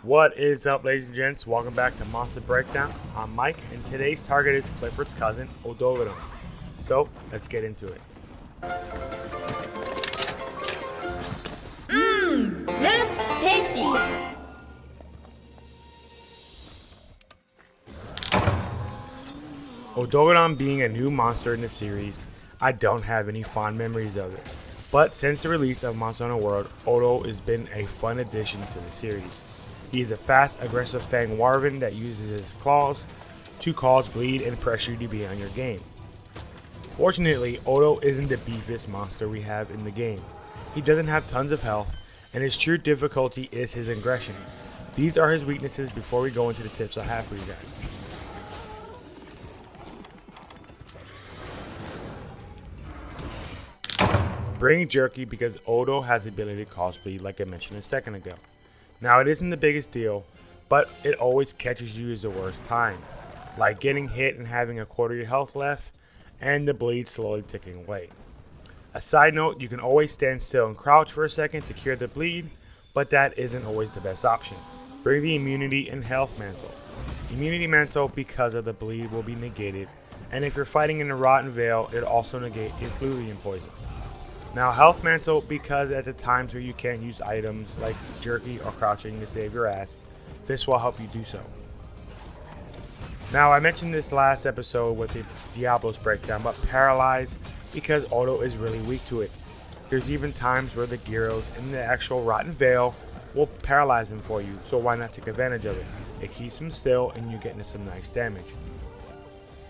What is up, ladies and gents? Welcome back to Monster Breakdown. I'm Mike, and today's target is Clifford's cousin, Odogaron. So, let's get into it. That's tasty! Odogaron being a new monster in the series, I don't have any fond memories of it. But since the release of Monster Hunter World, Odo has been a fun addition to the series. He is a fast, aggressive Fang Wyvern that uses his claws to cause bleed and pressure you to be on your game. Fortunately, Odo isn't the beefiest monster we have in the game. He doesn't have tons of health, and his true difficulty is his aggression. These are his weaknesses before we go into the tips I have for you guys. Bring Jerky because Odo has the ability to cause bleed like I mentioned a second ago. Now it isn't the biggest deal, but it always catches you at the worst time, like getting hit and having a quarter of your health left and the bleed slowly ticking away. A side note, you can always stand still and crouch for a second to cure the bleed, but that isn't always the best option. Bring the Immunity and Health Mantle. Immunity Mantle because of the bleed will be negated, and if you're fighting in the Rotten Veil, it also negates Influvian poison. Now Health Mantle because at the times where you can't use items like Jerky or crouching to save your ass, this will help you do so. Now I mentioned this last episode with the Diablos breakdown, but Paralyze because Odo is really weak to it. There's even times where the Gyros in the actual Rotten Veil will paralyze him for you, so why not take advantage of it? It keeps him still and you're getting some nice damage.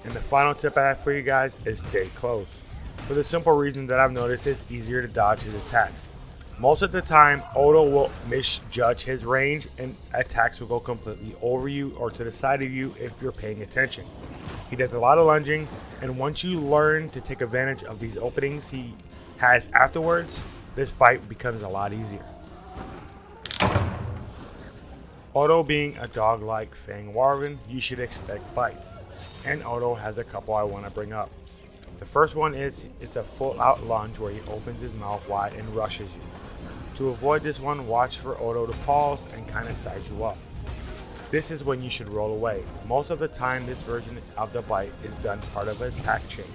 And the final tip I have for you guys is stay close. For the simple reason that I've noticed it's easier to dodge his attacks. Most of the time, Odo will misjudge his range and attacks will go completely over you or to the side of you if you're paying attention. He does a lot of lunging, and once you learn to take advantage of these openings he has afterwards, this fight becomes a lot easier. Odo being a dog-like Fang Wyvern, you should expect bites, and Odo has a couple I want to bring up. The first one is it's a full-out lunge where he opens his mouth wide and rushes you. To avoid this one, watch for Odo to pause and kind of size you up. This is when you should roll away. Most of the time this version of the bite is done part of an attack chain.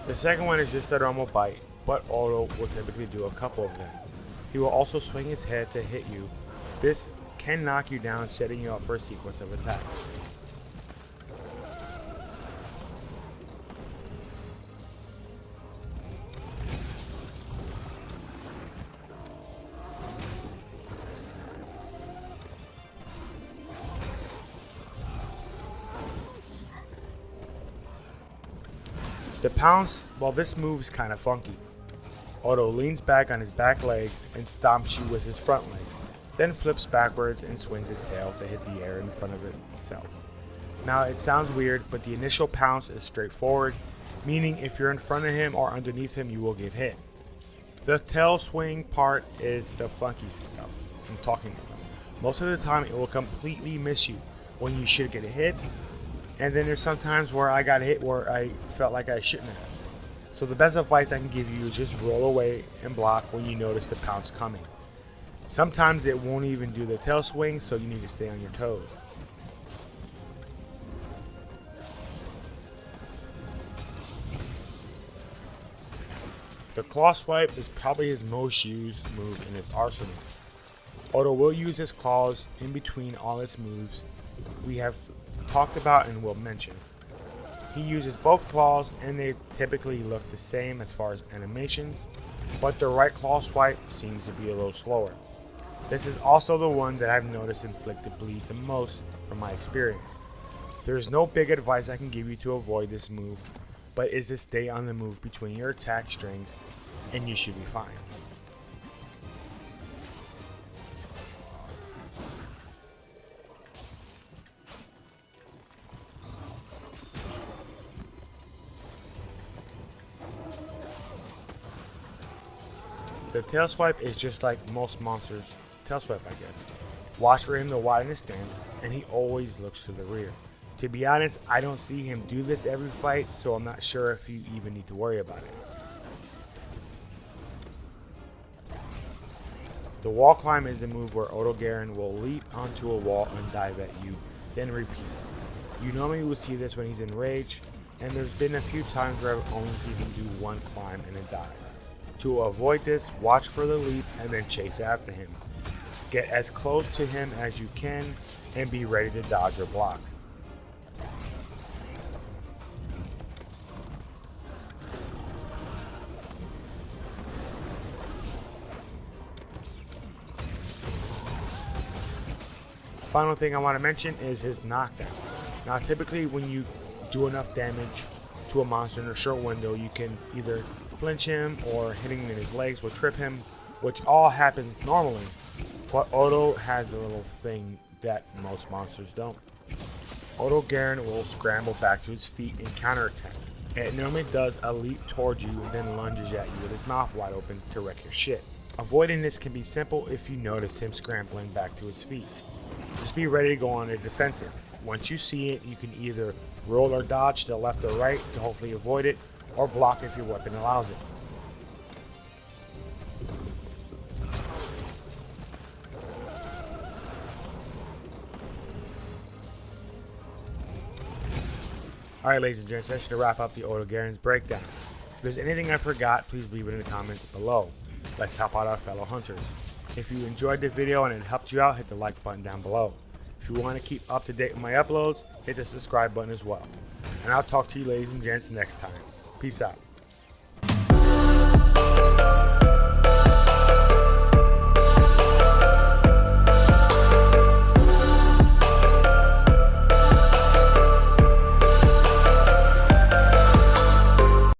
The second one is just a normal bite, but Odo will typically do a couple of them. He will also swing his head to hit you. This can knock you down, setting you up for a sequence of attacks. The Pounce, well, this move is kind of funky. Odo leans back on his back legs and stomps you with his front legs, then flips backwards and swings his tail to hit the air in front of itself. Now it sounds weird, but the initial Pounce is straightforward, meaning if you're in front of him or underneath him you will get hit. The tail swing part is the funky stuff I'm talking about. Most of the time it will completely miss you when you should get a hit. And then there's sometimes where I got hit where I felt like I shouldn't have. So the best advice I can give you is just roll away and block when you notice the Pounce coming. Sometimes it won't even do the tail swing, so you need to stay on your toes. The Claw Swipe is probably his most used move in his arsenal. Odo will use his claws in between all its moves we have talked about and will mention. He uses both claws and they typically look the same as far as animations, but the right claw swipe seems to be a little slower. This is also the one that I've noticed inflicted bleed the most from my experience. There is no big advice I can give you to avoid this move, but is to stay on the move between your attack strings and you should be fine. The tail swipe is just like most monsters' tail swipe, I guess. Watch for him to widen his stance, and he always looks to the rear. To be honest, I don't see him do this every fight, so I'm not sure if you even need to worry about it. The wall climb is a move where Odogaron will leap onto a wall and dive at you, then repeat. You normally will see this when he's in rage, and there's been a few times where I've only seen him do one climb and a dive. To avoid this, watch for the leap and then chase after him. Get as close to him as you can and be ready to dodge or block. Final thing I want to mention is his knockdown. Now typically when you do enough damage to a monster in a short window, you can either flinch him or hitting him in his legs will trip him, which all happens normally, but Odo has a little thing that most monsters don't. Odogaron will scramble back to his feet and counterattack. It normally does a leap towards you and then lunges at you with his mouth wide open to wreck your shit. Avoiding this can be simple if you notice him scrambling back to his feet. Just be ready to go on the defensive. Once you see it, you can either roll or dodge to the left or right to hopefully avoid it, or block if your weapon allows it. Alright ladies and gents, that's to wrap up the Odogaron's breakdown. If there's anything I forgot, please leave it in the comments below. Let's help out our fellow hunters. If you enjoyed the video and it helped you out, hit the like button down below. If you want to keep up to date with my uploads, hit the subscribe button as well. And I'll talk to you ladies and gents next time. Peace out.